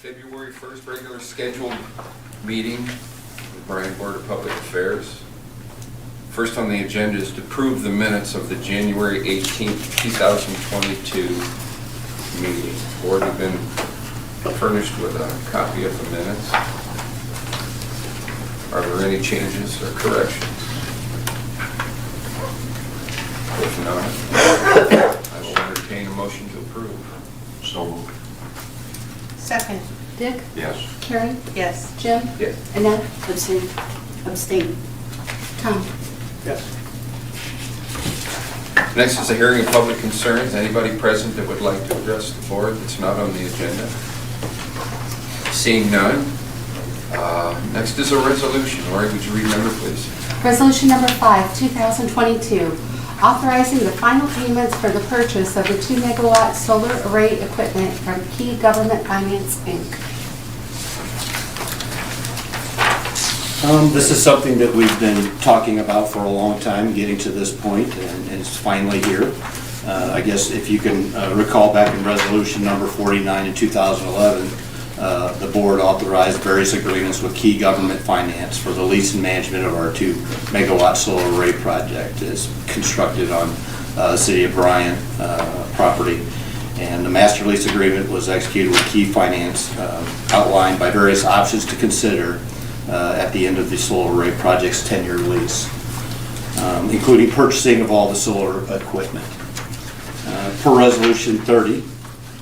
February 1st regular scheduled meeting of the Bryan Board of Public Affairs. First on the agenda is to approve the minutes of the January 18th, 2022 meeting. The board have been furnished with a copy of the minutes. Are there any changes or corrections? If not, I will entertain a motion to approve. So moved. Second. Dick? Yes. Karen? Yes. Jim? Yes. Annette? Abstain. Tom? Yes. Next is a hearing of public concerns. Anybody present that would like to address the board that's not on the agenda? Seeing none. Next is a resolution. Lori, would you read number, please? Resolution number 5, 2022, authorizing the final payments for the purchase of the 2 megawatt solar array equipment from Key Government Finance, Inc. This is something that we've been talking about for a long time, getting to this point, and it's finally here. I guess if you can recall back in resolution number 49 in 2011, the board authorized various agreements with Key Government Finance for the lease and management of our 2 megawatt solar array project. It's constructed on the city of Bryan property. And the master lease agreement was executed with Key Finance, outlined by various options to consider at the end of the solar array project's 10-year lease, including purchasing of all the solar equipment. Per resolution 30,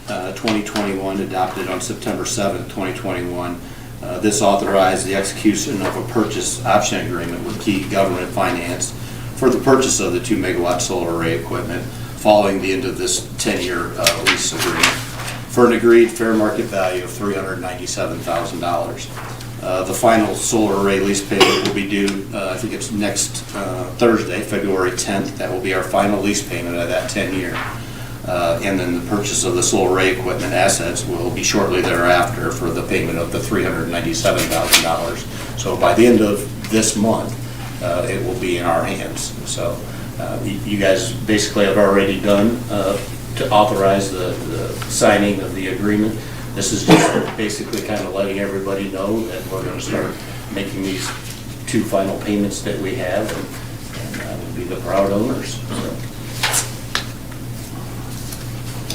2021, adopted on September 7th, 2021, this authorized the execution of a purchase option agreement with Key Government Finance for the purchase of the 2 megawatt solar array equipment following the end of this 10-year lease agreement for an agreed fair market value of $397,000. The final solar array lease payment will be due, I think it's next Thursday, February 10th. That will be our final lease payment of that 10-year. And then the purchase of the solar array equipment assets will be shortly thereafter for the payment of the $397,000. So by the end of this month, it will be in our hands. So you guys basically have already done to authorize the signing of the agreement. This is just basically kind of letting everybody know that we're going to start making these 2 final payments that we have, and we'll be the proud owners. So.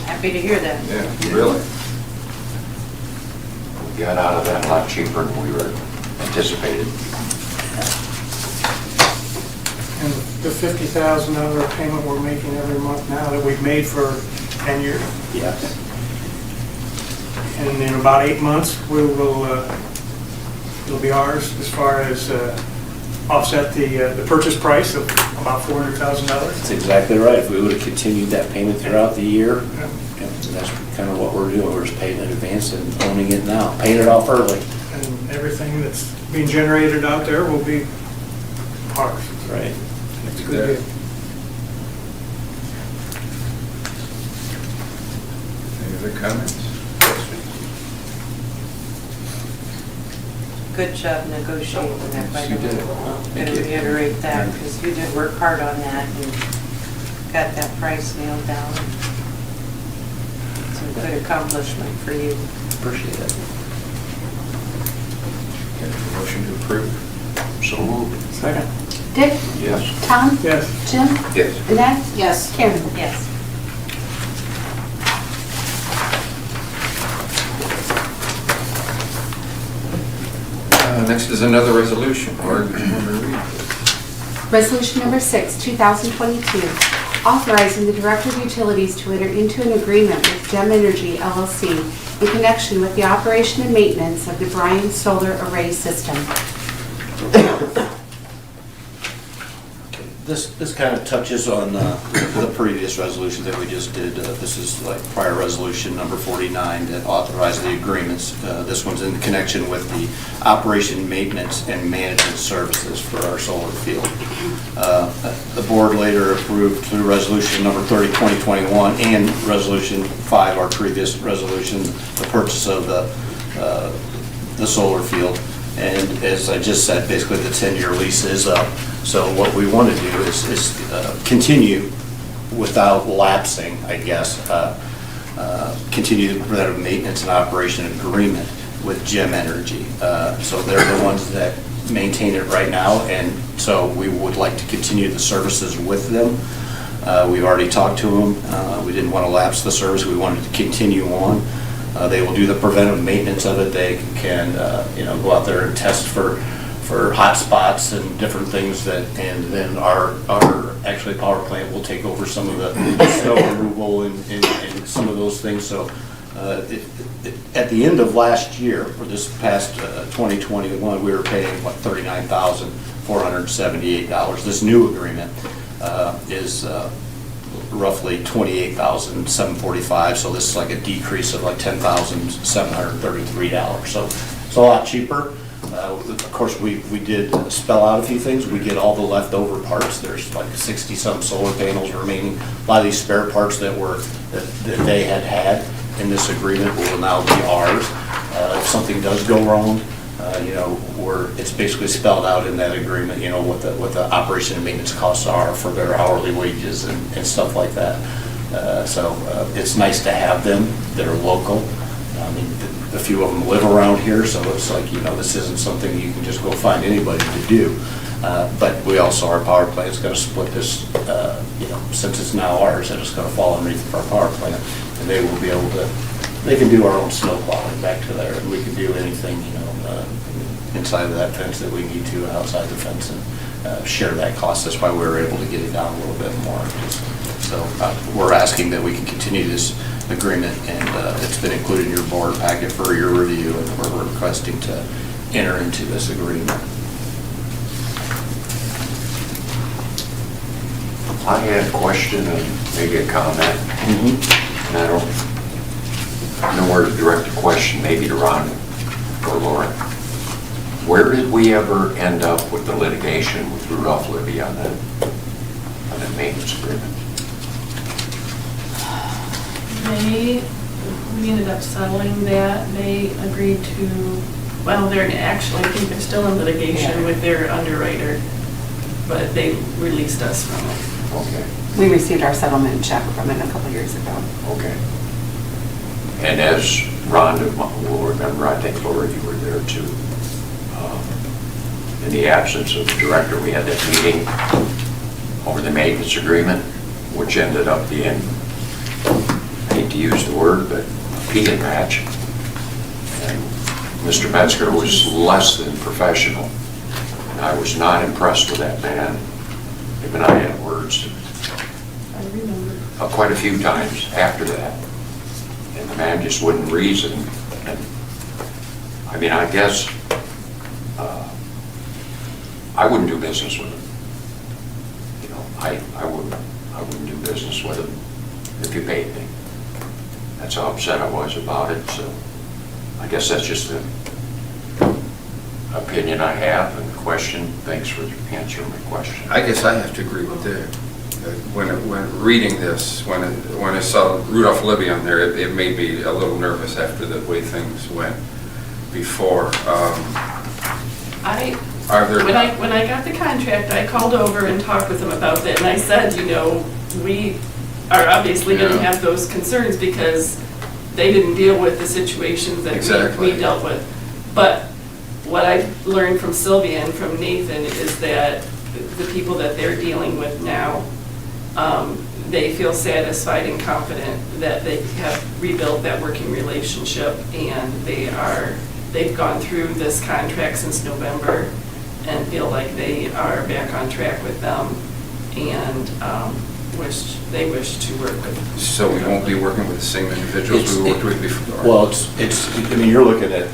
Happy to hear that. Yeah, really. We got out of that a lot cheaper than we were anticipated. And the $50,000 payment we're making every month now that we've made for 10 years. Yes. And in about 8 months, it'll be ours as far as offset the purchase price of about $400,000. That's exactly right. If we would have continued that payment throughout the year, that's kind of what we're doing. We're just paying in advance and owning it now, paying it off early. And everything that's being generated out there will be ours. Right. It's a good deal. Any other comments? Good job negotiating that, by Yes, the you way. did. I'm Thank going to you. reiterate that, because you did work hard on that and got that price nailed down. It's a good accomplishment for you. Appreciate it. Okay, motion to approve. So moved. Second. Dick? Yes. Tom? Yes. Jim? Yes. Annette? Yes. Karen? Yes. Next is another resolution. Lori, would you want to read this? Resolution number 6, 2022, authorizing the Director of Utilities to enter into an agreement with Gem Energy LLC in connection with the operation and maintenance of the Bryan Solar Array System. This kind of touches on the previous resolution that we just did. This is like prior resolution number 49 that authorized the agreements. This one's in connection with the operation, maintenance, and management services for our solar field. The board later approved through resolution number 30, 2021, and resolution 5, our previous resolution, the purchase of the solar field. And as I just said, basically the 10-year lease is up. So what we want to do is continue without lapsing, I guess, continue the preventative maintenance and operation agreement. with Gem Energy. So they're the ones that maintain it right now, and so we would like to continue the services with them. We've already talked to them. We didn't want to lapse the service. We wanted to continue on. They will do the preventive maintenance of it. They can, go out there and test for hot spots and different things that, and then our actually power plant will take over some of the snow removal and some of those things. So at the end of last year, for this past 2021, we were paying what, $39,478. This new agreement is roughly $28,745. So this is like a decrease of like $10,733. So it's a lot cheaper. Of course, we did spell out a few things. We get all the leftover parts. There's like 60-some solar panels remaining. A lot of these spare parts that they had in this agreement will now be ours. If something does go wrong, it's basically spelled out in that agreement, what the operation and maintenance costs are for their hourly wages and stuff like that. So it's nice to have them. They're local. I mean, a few of them live around here, so it's like, this isn't something you can just go find anybody to do. But we also, our power plant is going to split this, since it's now ours, and it's going to fall underneath our power plant. And they will be able to, they can do our own snow plowing back to there, and we can do anything, inside of that fence that we need to, outside the fence, and share that cost. That's why we were able to get it down a little bit more. So we're asking that we can continue this agreement, and it's been included in your board packet for your review, and we're requesting to enter into this agreement. I had a question and maybe a comment. And I don't know where to direct a question, maybe to Ron or Laura. Where did we ever end up with the litigation with Rudolph Libbe on that maintenance agreement? We ended up settling that. They agreed to, well, they're actually, I think they're still in litigation with their underwriter, but they released us from it. Okay. We received our settlement check from it a couple years ago. Okay. And as Ron will remember, I think, Laura, you were there too. In the absence of the director, we had that meeting over the maintenance agreement, which ended up being, I hate to use the word, but a peanut patch. And Mr. Metzger was less than professional. And I was not impressed with that man. Him and I had words I remember. quite a few times after that. And the man just wouldn't reason. And I mean, I guess I wouldn't do business with him. I wouldn't do business with him if you paid me. That's how upset I was about it. So I guess that's just the opinion I have and the question. Thanks for answering my question. I guess I have to agree with Derrick. When reading this, when I saw Rudolph Libbe on there, it made me a little nervous after the way things went before. When I got the contract, I called over and talked with them about that, and I said, we are obviously going to have those concerns because they didn't deal with the situations that we dealt with. But what I learned from Sylvia and from Nathan is that the people that they're dealing with now, they feel satisfied and confident that they have rebuilt that working relationship, and they've gone through this contract since November and feel like they are back on track with them, and they wish to work with. So we won't be working with the same individuals we worked with before? Well, you're looking at,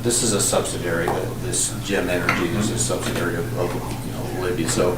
this is a subsidiary, this Gem Energy is a subsidiary of Libbe. So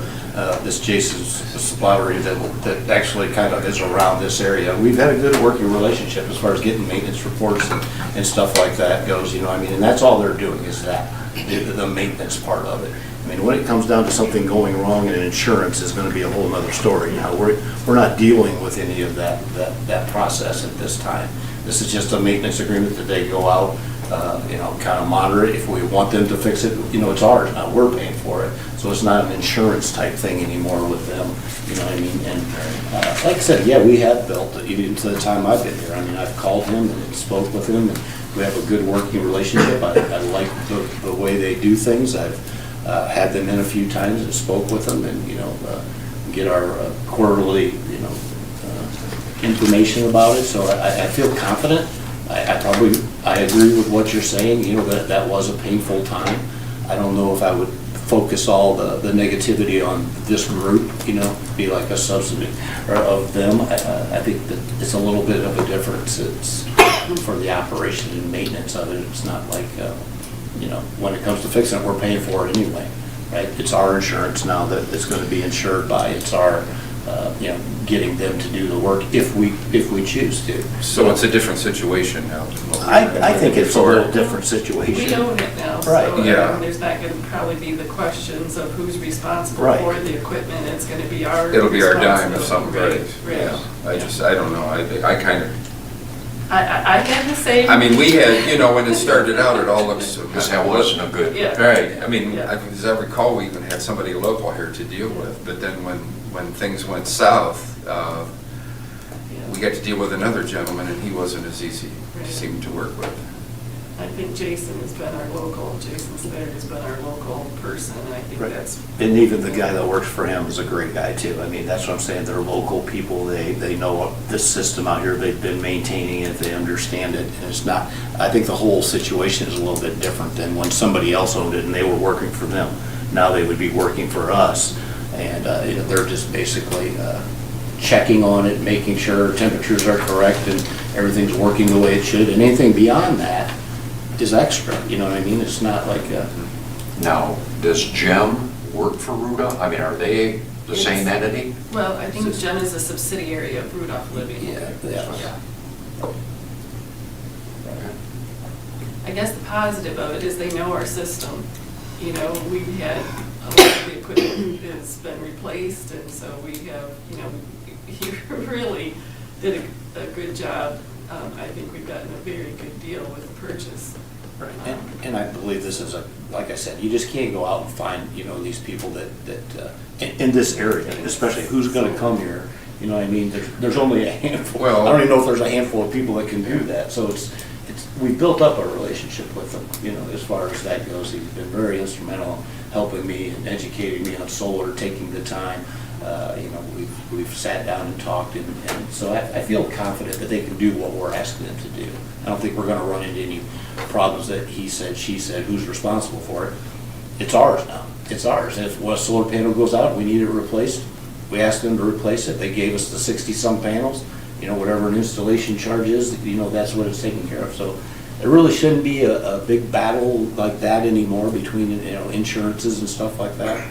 this Jason's Sploutery that actually kind of is around this area. We've had a good working relationship as far as getting maintenance reports and stuff like that goes, and that's all they're doing is that, the maintenance part of it. I mean, when it comes down to something going wrong, and insurance is going to be a whole other story. We're not dealing with any of that process at this time. This is just a maintenance agreement that they go out, kind of monitor it. If we want them to fix it, it's ours now. We're paying for it. So it's not an insurance type thing anymore with them. You know what I mean? And like I said, yeah, we have built it even to the time I've been here. I mean, I've called him and spoke with him, and we have a good working relationship. I like the way they do things. I've had them in a few times and spoke with them and, get our quarterly, information about it. So I feel confident. I agree with what you're saying, that was a painful time. I don't know if I would focus all the negativity on this group, be like a subsidy of them. I think that it's a little bit of a difference. It's for the operation and maintenance of it. It's not like, when it comes to fixing it, we're paying for it anyway, right? It's our insurance now that it's going to be insured by. It's our, getting them to do the work if we choose to. So it's a different situation now. I think it's a little different situation. We own it now, Right. so Yeah. there's not going to probably be the questions of who's responsible Right. for the equipment. It's going to be our It'll be our dime if something responsibility. breaks. Right, Yeah, I don't know, I kind of, I had the same. I mean, we had, when it started out, it all looks so good. Because that wasn't a good. Yeah. Right, I mean, Yeah. as I recall, we even had somebody local here to deal with, but then when things went south, we got to deal with another gentleman, and he wasn't as easy, Right. seemed to work with. I think Jason has been our local, Jason Slater has been our local person, and I think Right. that's. And even the guy that works for him is a great guy too. I mean, that's what I'm saying, they're local people, they know this system out here, they've been maintaining it, they understand it, and it's not, I think the whole situation is a little bit different than when somebody else owned it and they were working for them. Now they would be working for us, and they're just basically checking on it, making sure temperatures are correct and everything's working the way it should, and anything beyond that is extra, you know what I mean? It's not like Now, does Gem work for Rudolph? I mean, are they the same entity? Well, I think Jen is a subsidiary of Rudolph Libbe. Yeah. I guess the positive of it is they know our system. We had, a lot of the equipment has been replaced, and so we have, he really did a good job. I think we've gotten a very good deal with the purchase. Right. And I believe this is like I said, you just can't go out and find, these people that in this area, especially who's gonna come here, you know what I mean? There's only a handful. Well- I don't even know if there's a handful of people that can do that. So we've built up a relationship with him, as far as that goes. He's been very instrumental in helping me and educating me on solar, taking the time. We've sat down and talked, and so I feel confident that they can do what we're asking them to do. I don't think we're gonna run into any problems that he said, she said, who's responsible for it. It's ours now. It's ours. If a solar panel goes out, we need it replaced, we asked them to replace it. They gave us the 60-some panels. Whatever an installation charge is, that's what it's taken care of. So there really shouldn't be a big battle like that anymore between, insurances and stuff like that.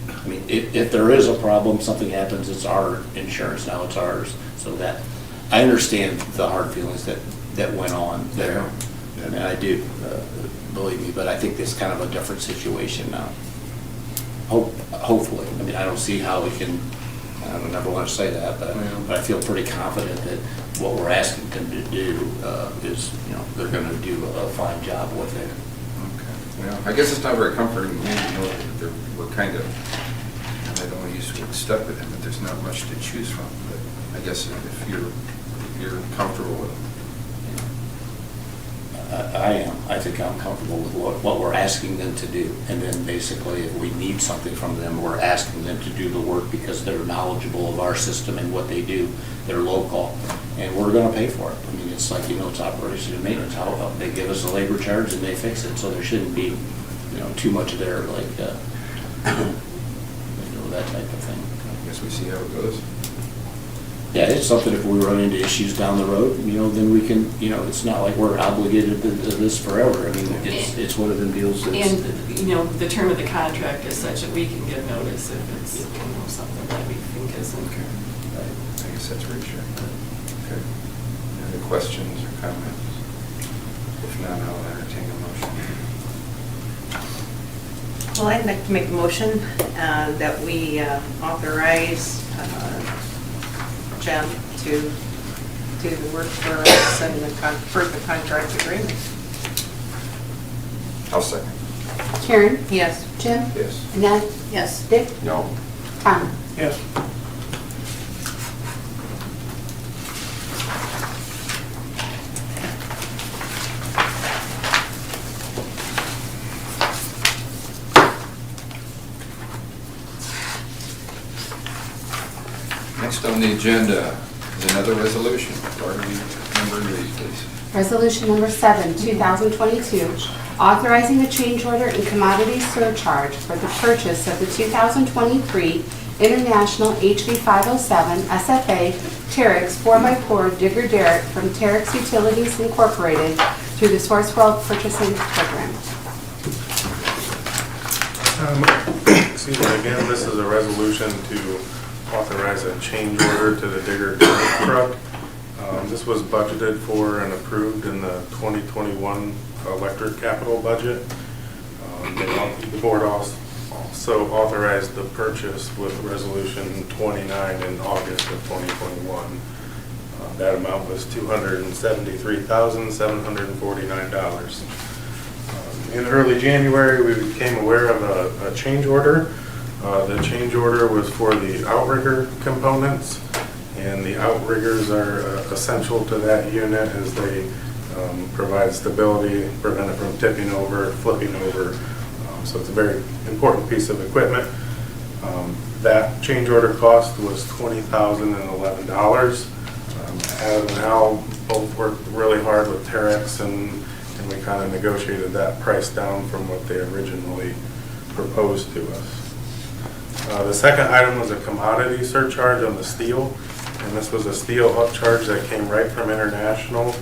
I mean, if there is a problem, something happens, it's our insurance now, it's ours. So that, I understand the hard feelings that went on there. I mean, I do, believe me, but I think it's kind of a different situation now. Hopefully. I mean, I don't see how we can, I would never want to say that, but I feel pretty confident that what we're asking them to do is, they're going to do a fine job with it. Okay. Well, I guess it's not very comforting to me to know that we're kind of, I don't want to use the word stuck with them, but there's not much to choose from. But I guess if you're comfortable with it. I am. I think I'm comfortable with what we're asking them to do. And then basically, if we need something from them, we're asking them to do the work because they're knowledgeable of our system and what they do. They're local, and we're gonna pay for it. I mean, it's like, it's operation and maintenance. How they give us a labor charge and they fix it, so there shouldn't be, too much there, like, that type of thing. I guess we see how it goes. Yeah, it's something if we run into issues down the road, then we can, it's not like we're obligated to this forever. I mean, it's one of them deals that's. And, the term of the contract is such that we can give notice if it's, something that we think isn't. Okay. I guess that's reassuring. Okay. Any other questions or comments? If not, I'll entertain a motion. Well, I'd like to make a motion that we authorize Jem to do the work for us and for the contract agreement. I'll second. Karen? Yes. Jim? Yes. Annette? Yes. Dick? No. Tom? Yes. Next on the agenda is another resolution. Barb, will you number and read, please? Resolution number 7, 2022, authorizing a change order in commodity surcharge for the purchase of the 2023 International HV 507 SFA Terex 4x4 digger Derrick from Terex Utilities Incorporated through the Sourcewell Purchasing Program. Excuse me, again, this is a resolution to authorize a change order to the digger truck. This was budgeted for and approved in the 2021 electric capital budget. The board also authorized the purchase with resolution 29 in August of 2021. That amount was $273,749. In early January, we became aware of a change order. The change order was for the outrigger components, and the outriggers are essential to that unit as they provide stability, prevent it from tipping over, flipping over. So it's a very important piece of equipment. That change order cost was $20,011. Adam and Al both worked really hard with Terex, and we kind of negotiated that price down from what they originally proposed to us. The second item was a commodity surcharge on the steel, and this was a steel upcharge that came right from International.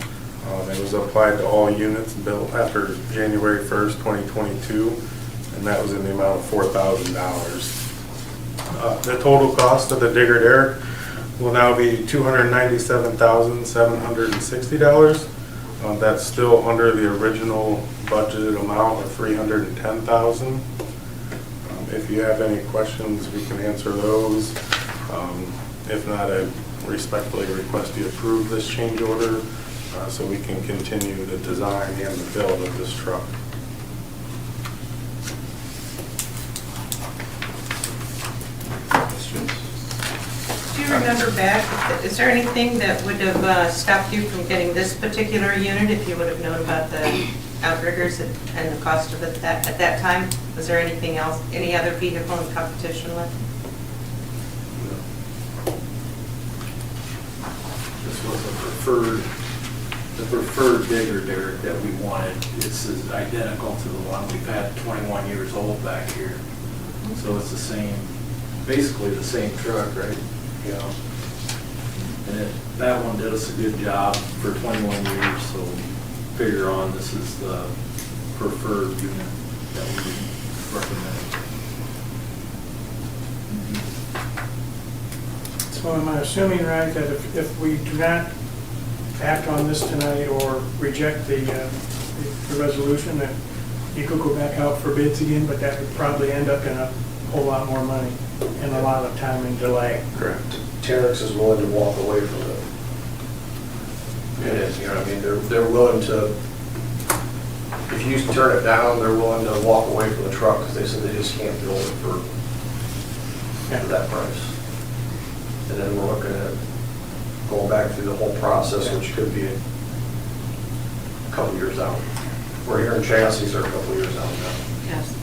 It was applied to all units built after January 1st, 2022, and that was in the amount of $4,000. The total cost of the digger Derrick will now be $297,760. That's still under the original budgeted amount of $310,000. If you have any questions, we can answer those. If not, I respectfully request you approve this change order so we can continue the design and the build of this truck. Do you remember back, is there anything that would have stopped you from getting this particular unit if you would have known about the outriggers and the cost of it at that time? Was there anything else, any other vehicle in competition with? This was the preferred digger Derrick that we wanted. This is identical to the one we've had 21 years old back here. So it's the same, basically the same truck, right? Yeah. And that one did us a good job for 21 years, so figure on this is the preferred unit that we recommend. So am I assuming, right, that if we do not act on this tonight or reject the resolution, that you could go back out for bids again, but that would probably end up in a whole lot more money and a lot of time and delay? Correct. Terex is willing to walk away from it. And you know, I mean, they're willing to, if you turn it down, they're willing to walk away from the truck because they said they just can't build it for that price. And then we're looking at going back through the whole process, which could be a couple years out. We're hearing chassis are a couple years out now. Yes,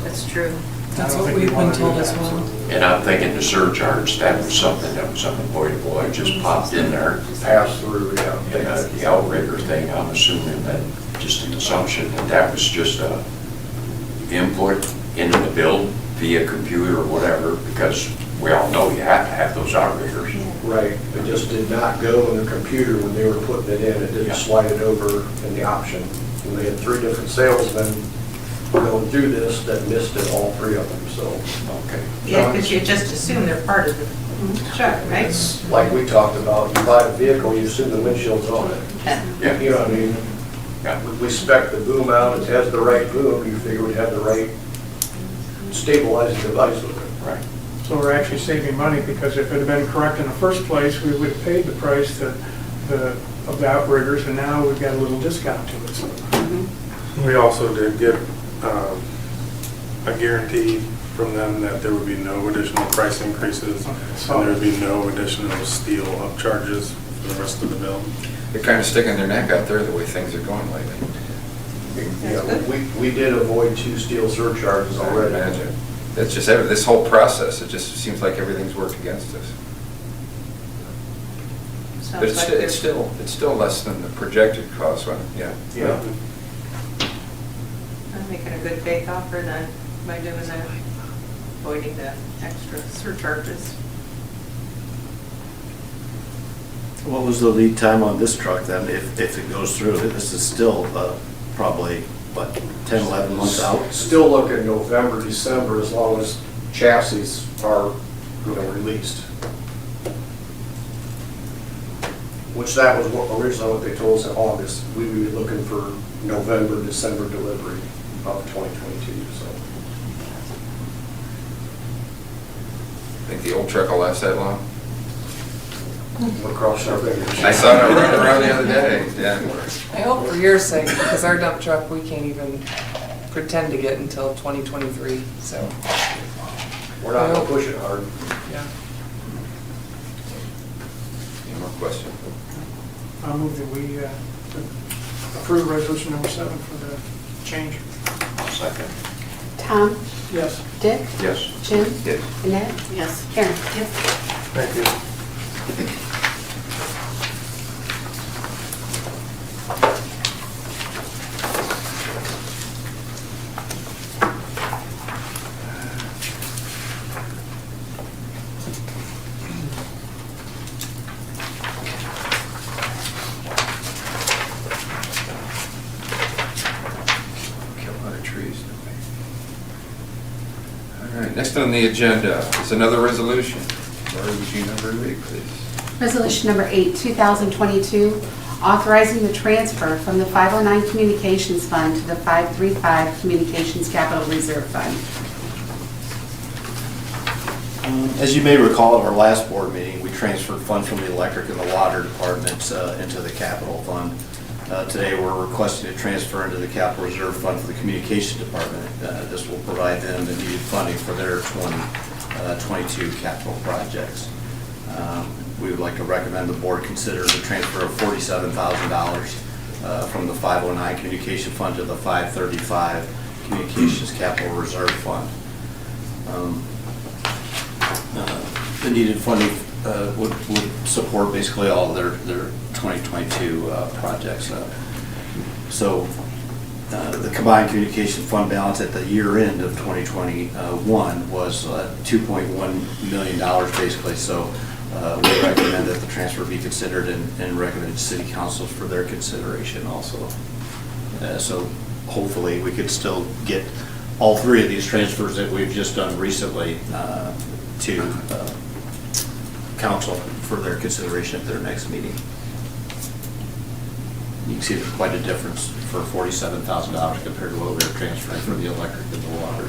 that's true. That's what we've been told as well. And I'm thinking the surcharge, that was something that was unavoidable. It just popped in there. Pass through, yeah. And the outrigger thing, I'm assuming that, just an assumption, that was just a input into the build via computer or whatever, because we all know you have to have those outriggers. Right. It just did not go in the computer when they were putting it in. It didn't slide it over in the option. And they had 3 different salesmen going through this that missed it, all 3 of them, so. Okay. Yeah, because you just assume they're part of the truck, right? It's like we talked about, you buy a vehicle, you assume the windshield's on it. Yeah. You know what I mean? Yeah. We spec the boom out, it has the right boom, you figure we'd have the right stabilizing device with it. Right. So we're actually saving money, because if it had been correct in the first place, we would have paid the price of the outriggers, and now we've got a little discount to it. So We also did get a guarantee from them that there would be no additional price increases, and there would be no additional steel upcharges for the rest of the bill. They're kind of sticking their neck out there the way things are going lately. Yeah, we did avoid 2 steel surcharges I would already. imagine. That's just, this whole process, it just seems like everything's worked against us. Sounds But it's like it's still less than the projected cost, right? Yeah. Yeah. I'm making a good faith offer then by doing that, avoiding the extra surcharges. What was the lead time on this truck then, if it goes through? This is still probably, what, 10, 11 months out? Still look at November, December, as long as chassis are, released. Which that was originally what they told us in August. We would be looking for November, December delivery of 2022, so. Think the old truck will last that long? We're crossing our fingers. I saw it running around the other day, yeah. I hope for your sake, because our dump truck, we can't even pretend to get until 2023, so, We're not gonna push it hard. yeah. Any more questions? I'll move that we approve resolution number 7 for the change. Second. Tom? Yes. Dick? Yes. Jim? Yes. Annette? Yes. Karen? Yes. Thank you. Kill a lot of trees, don't we? All right, next on the agenda is another resolution. Lori, would you number read, please? Resolution number 8, 2022, authorizing the transfer from the 509 Communications Fund to the 535 Communications Capital Reserve Fund. As you may recall, at our last board meeting, we transferred funds from the electric and the water departments into the capital fund. Today, we're requesting to transfer into the capital reserve fund for the communication department. This will provide them the needed funding for their 2022 capital projects. We would like to recommend the board consider the transfer of $47,000 from the 509 communication fund to the 535 communications capital reserve fund. The needed funding would support basically all of their 2022 projects. So the combined communication fund balance at the year end of 2021 was $2.1 million basically. So we recommend that the transfer be considered and recommend to City Council for their consideration also. So hopefully we could still get all three of these transfers that we've just done recently to Council for their consideration at their next meeting. You can see there's quite a difference for $47,000 compared to what we were transferring for the electric and the water.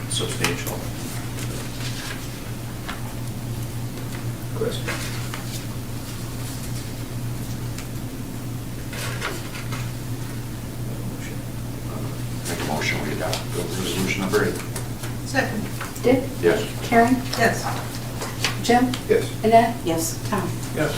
It's substantial. Question? Make a motion, we adopt resolution number 8. Second. Dick? Yes. Karen? Yes. Jim? Yes. Annette? Yes. Tom? Yes.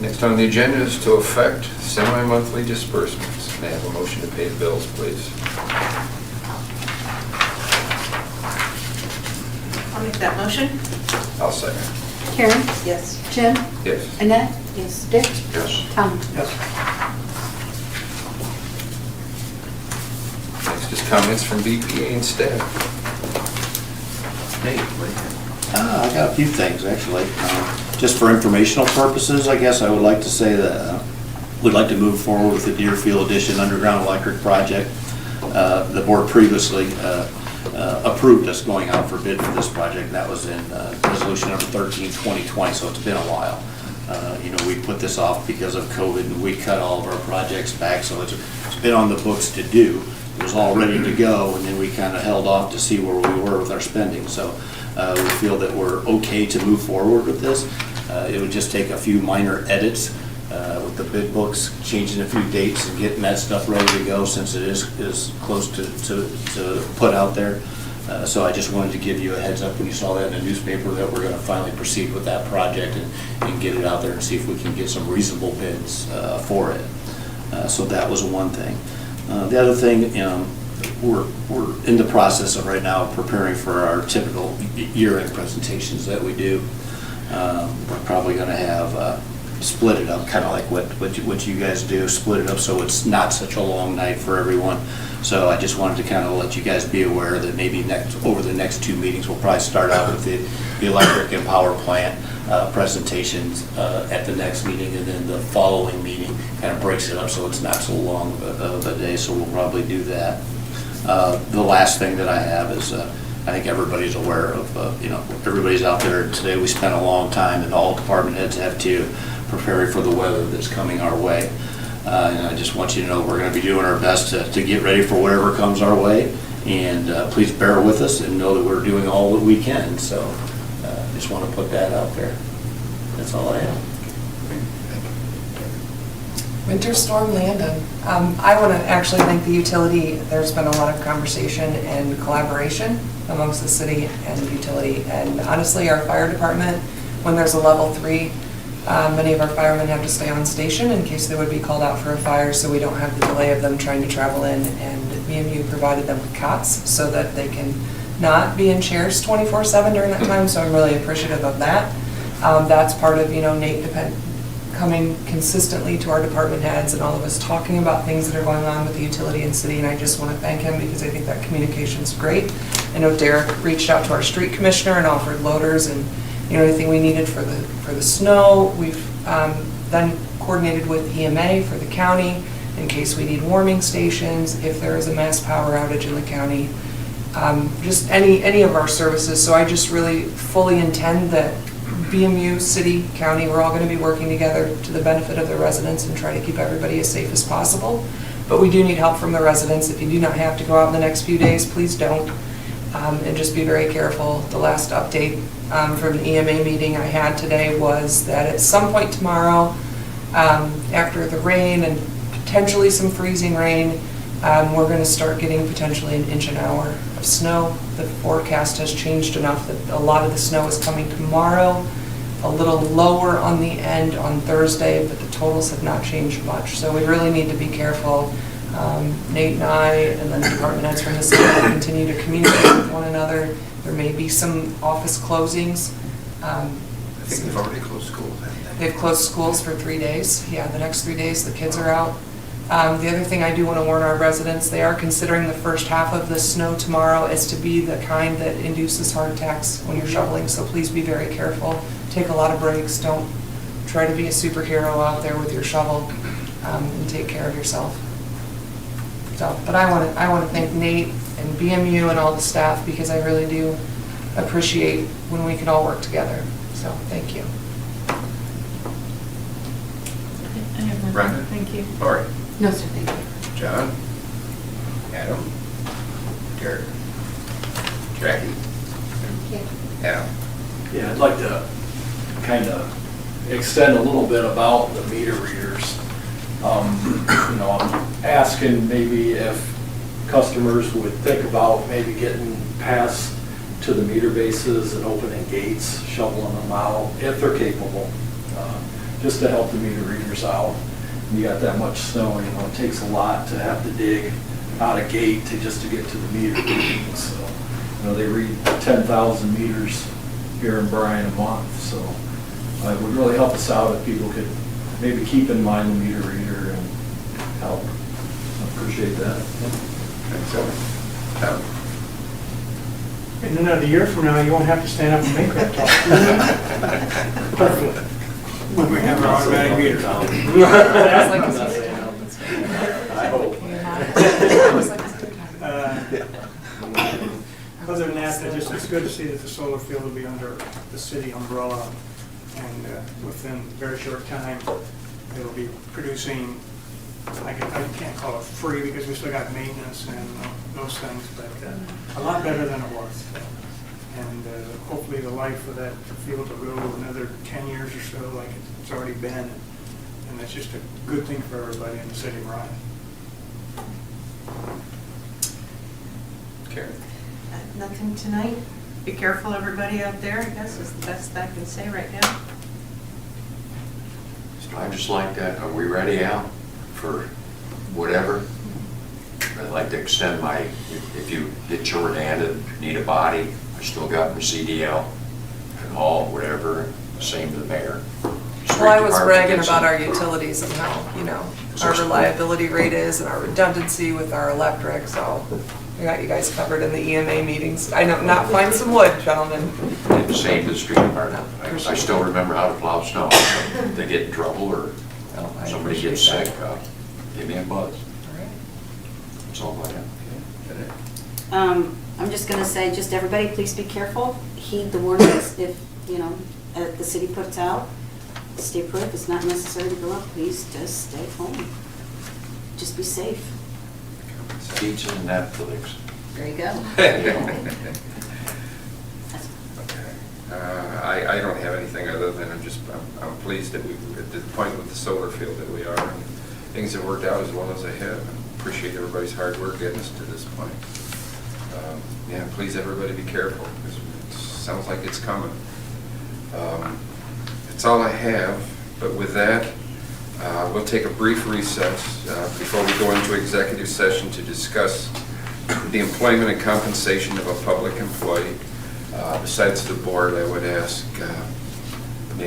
Next on the agenda is to effect semi-monthly disbursements. May I have a motion to pay the bills, please? I'll make that motion. I'll second. Karen? Yes. Jim? Yes. Annette? Yes. Dick? Yes. Tom? Yes. Next is comments from BPA and staff. Hey, I got a few things, actually. Just for informational purposes, I guess I would like to say that we'd like to move forward with the Deerfield Addition Underground Electric Project. The board previously approved us going out for bid for this project, and that was in resolution number 13, 2020, so it's been a while. We put this off because of COVID, and we cut all of our projects back, so it's been on the books to do. It was all ready to go, and then we kind of held off to see where we were with our spending. So we feel that we're okay to move forward with this. It would just take a few minor edits with the bid books, changing a few dates and getting that stuff ready to go since it is close to put out there. So I just wanted to give you a heads up when you saw that in the newspaper that we're going to finally proceed with that project and get it out there and see if we can get some reasonable bids for it. So that was one thing. The other thing, we're in the process of right now preparing for our typical year-end presentations that we do. We're probably going to have split it up, kind of like what you guys do, split it up so it's not such a long night for everyone. So I just wanted to kind of let you guys be aware that maybe over the next 2 meetings, we'll probably start out with the electric and power plant presentations at the next meeting, and then the following meeting kind of breaks it up so it's not so long of a day, so we'll probably do that. The last thing that I have is, I think everybody's aware of, everybody's out there today. We spent a long time, and all department heads have to, preparing for the weather that's coming our way. And I just want you to know we're going to be doing our best to get ready for whatever comes our way. And please bear with us and know that we're doing all that we can. So just want to put that out there. That's all I have. Winter Storm Landon. I want to actually thank the utility. There's been a lot of conversation and collaboration amongst the city and the utility. And honestly, our fire department, when there's a level 3, many of our firemen have to stay on station in case they would be called out for a fire, so we don't have the delay of them trying to travel in. And BMU provided them with cots so that they can not be in chairs 24/7 during that time, so I'm really appreciative of that. That's part of, Nate coming consistently to our department heads and all of us talking about things that are going on with the utility and city, and I just want to thank him because I think that communication's great. I know Derrick reached out to our street commissioner and offered loaders and anything we needed for the snow. We've then coordinated with EMA for the county in case we need warming stations, if there is a mass power outage in the county, just any of our services. So I just really fully intend that BMU, city, county, we're all going to be working together to the benefit of the residents and try to keep everybody as safe as possible. But we do need help from the residents. If you do not have to go out in the next few days, please don't. And just be very careful. The last update from the EMA meeting I had today was that at some point tomorrow, after the rain and potentially some freezing rain, we're going to start getting potentially 1 inch an hour of snow. The forecast has changed enough that a lot of the snow is coming tomorrow, a little lower on the end on Thursday, but the totals have not changed much. So we really need to be careful. Nate and I, and then the department heads from the city will continue to communicate with one another. There may be some office closings. I think they've already closed schools. They've closed schools for 3 days. Yeah, the next 3 days the kids are out. The other thing I do want to warn our residents, they are considering the first half of the snow tomorrow as to be the kind that induces heart attacks when you're shoveling, so please be very careful. Take a lot of breaks. Don't try to be a superhero out there with your shovel, and take care of yourself. So, but I want to thank Nate and BMU and all the staff because I really do appreciate when we can all work together. So, thank you. I have nothing. Brenda? Thank you. Lori? No, sir, thank you. John? Adam? Derrick? Jackie? Thank you. Al? Yeah, I'd like to kind of extend a little bit about the meter readers. I'm asking maybe if customers would think about maybe getting past to the meter bases and opening gates, shoveling them out, if they're capable, just to help the meter readers out. You got that much snow, it takes a lot to have to dig out a gate just to get to the meter readings. So, they read 10,000 meters here in Bryan a month, so it would really help us out if people could maybe keep in mind the meter reader and help. I appreciate that. Thanks, Al. And another year from now, you won't have to stand up and make that talk. Perfect. When we have our automatic meter. That's like I hope. Other than that, it's good to see that the solar field will be under the city umbrella, and within a very short time, it'll be producing, I can't call it free because we still got maintenance and those things, but a lot better than it was. And hopefully the life of that field will go another 10 years or so like it's already been, and that's just a good thing for everybody in the city of Bryan. Karen? Nothing tonight. Be careful, everybody out there, I guess is the best I can say right now. I just like that. Are we ready, Al, for whatever. I'd like to extend my, if you get short-handed, need a body, I still got my CDL, can haul, whatever, same to the mayor. Well, I was Street bragging department about gets our it. utilities and how, you know, So our it's- reliability rate is and our redundancy with our electric, so we got you guys covered in the EMA meetings. I know, not find some wood, gentlemen. And the same to the street department. I still remember how to plow snow. If they get in trouble or No, I somebody gets appreciate sick, that. give me a buzz. All right. That's all I have. I'm just gonna say, just everybody, please be careful, heed the warnings if, you know, the city puts out, stay put, if it's not necessary to go up, please just stay home. Just be safe. Pizza and Netflix. There you go. I don't have anything other than I'm pleased that we're at the point with the solar field that we are. And things have worked out as well as they have. And appreciate everybody's hard work getting us to this point. Yeah, please everybody be careful, because it sounds like it's coming. That's all I have, but with that, we'll take a brief recess before we go into executive session to discuss the employment and compensation of a public employee. Besides the board, I would ask the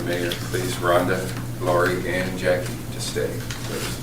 mayor, please, Rhonda, Lori, and Jackie to stay, please.